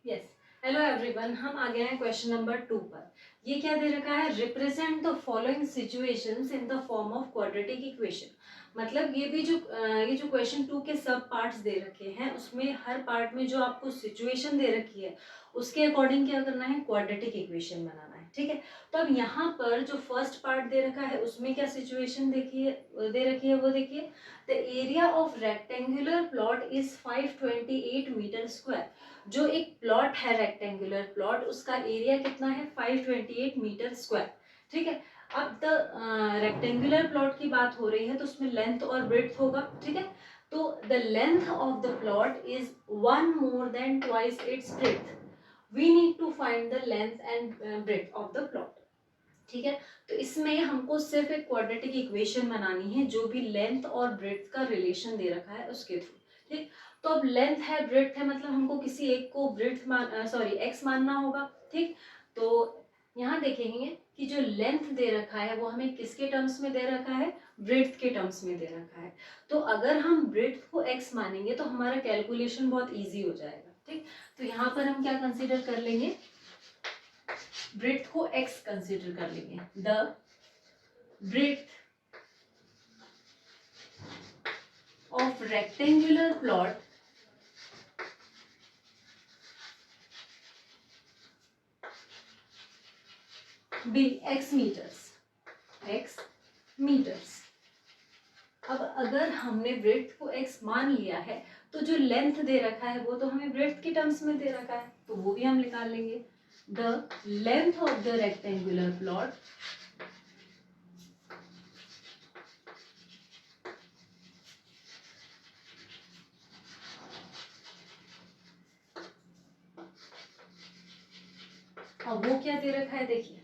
Yes, hello everyone, हम आ गए हैं क्वेश्चन नंबर 2 पर। ये क्या दे रखा है? Represent the following situations in the form of quadratic equation. मतलब ये जो क्वेश्चन 2 के सब पार्ट्स दे रखे हैं, उसमें हर पार्ट में जो आपको सिचुएशन दे रखी है उसके अकॉर्डिंग क्या करना है? क्वाड्रेटिक इक्वेशन बनाना है। ठीक है, तो अब यहाँ पर जो फर्स्ट पार्ट दे रखा है उसमें क्या सिचुएशन दे रखी है वो देखिए। The area of rectangular plot is 528 metre square. जो एक प्लॉट है रेक्टेंगुलर प्लॉट, उसका एरिया कितना है? 528 मीटर स्क्वायर। ठीक है, अब द रेक्टेंगुलर प्लॉट की बात हो रही है तो उसमें लेंथ और ब्रेड्थ होगा। ठीक है, तो the length of the plot is one more than twice its breadth. We need to find the length and breadth of the plot. ठीक है, तो इसमें हमको सिर्फ एक क्वाड्रेटिक इक्वेशन बनानी है जो भी लेंथ और ब्रेड्थ का रिलेशन दे रखा है उसके थ्रू। ठीक, तो अब लेंथ है ब्रेड्थ है मतलब हमको किसी एक को एक्स मानना होगा। ठीक, तो यहाँ देखेंगे कि जो लेंथ दे रखा है वो हमें किसके टर्म्स में दे रखा है? ब्रेड्थ के टर्म्स में दे रखा है। तो अगर हम ब्रेड्थ को एक्स मानेंगे तो हमारा कैलकुलेशन बहुत ईजी हो जाएगा। ठीक, तो यहाँ पर हम क्या कंसिडर कर लेंगे? ब्रेड्थ को x कंसीडर कर लेंगे। The breadth of rectangular plot be x metres. अब अगर हमने ब्रेड्थ को x मान लिया है तो जो लेंथ दे रखा है वो तो हमें ब्रेड्थ के टर्म्स में दे रखा है, तो वो भी हम निकाल लेंगे। The length of the rectangular plot अब वो क्या दे रखा है? देखिए,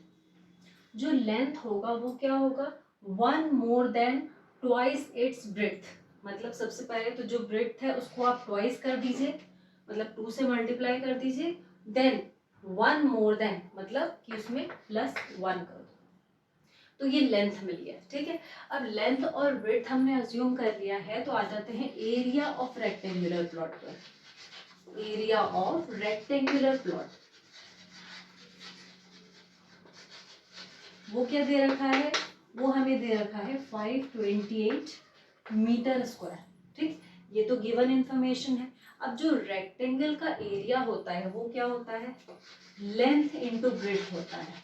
जो लेंथ होगा वो क्या होगा? One more than twice its breadth. मतलब सबसे पहले तो जो ब्रेड्थ है उसको आप ट्वाइस कर दीजिए, मतलब 2 से मल्टीप्लाई कर दीजिए। देन वन मोर देन मतलब कि उसमें प्लस 1 कर दो, तो ये लेंथ मिली है। ठीक है, अब लेंथ और ब्रेड्थ हमने अज्यूम कर लिया है तो आ जाते हैं एरिया ऑफ रेक्टेंगुलर प्लॉट पर। एरिया ऑफ रेक्टेंगुलर प्लॉट वो क्या दे रखा है? वो हमें दे रखा है 528 मीटर स्क्वायर। ठीक, ये तो गिवन इंफॉर्मेशन है। अब जो रेक्टेंगल का एरिया होता है वो क्या होता है? लेंथ इंटू ब्रेड्थ होता है।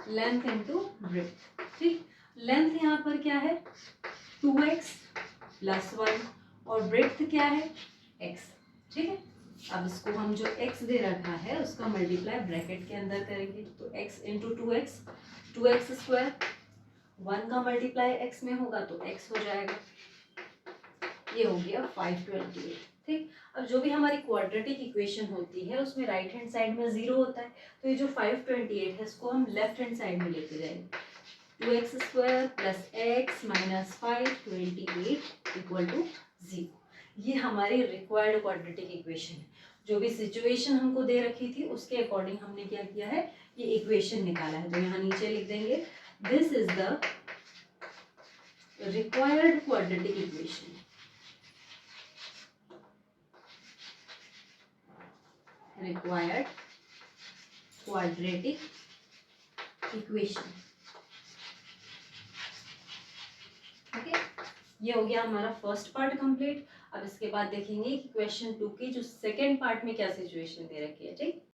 Length into breadth. ठीक, लेंथ यहाँ पर क्या है? 2x प्लस 1 और ब्रेड्थ क्या है? x। ठीक है, अब इसको हम जो x दे रखा है उसका मल्टीप्लाई ब्रैकेट के अंदर करेंगे, तो x इंटू 2x स्क्वायर, 1 का मल्टीप्लाई x में होगा तो x हो जाएगा। ये हो गया 528। ठीक, अब जो भी हमारी क्वाड्रेटिक इक्वेशन होती है उसमें राइट हैंड साइड में 0 होता है, तो ये जो 528 है इसको हम लेफ्ट हैंड साइड में लेके जाएंगे। 2x square plus x minus 528 equal to 0। ये हमारी रिक्वायर्ड क्वाड्रेटिक इक्वेशन है। जो भी सिचुएशन हमको दे रखी थी उसके अकॉर्डिंग हमने क्या किया है? ये इक्वेशन निकाला है। तो यहाँ नीचे लिख देंगे this is the required quadratic equation. Required quadratic equation. Okay, ये हो गया हमारा फर्स्ट पार्ट कंप्लीट। अब इसके बाद देखेंगे कि क्वेश्चन 2 की जो सेकेंड पार्ट में क्या सिचुएशन दे रखी है। ठीक।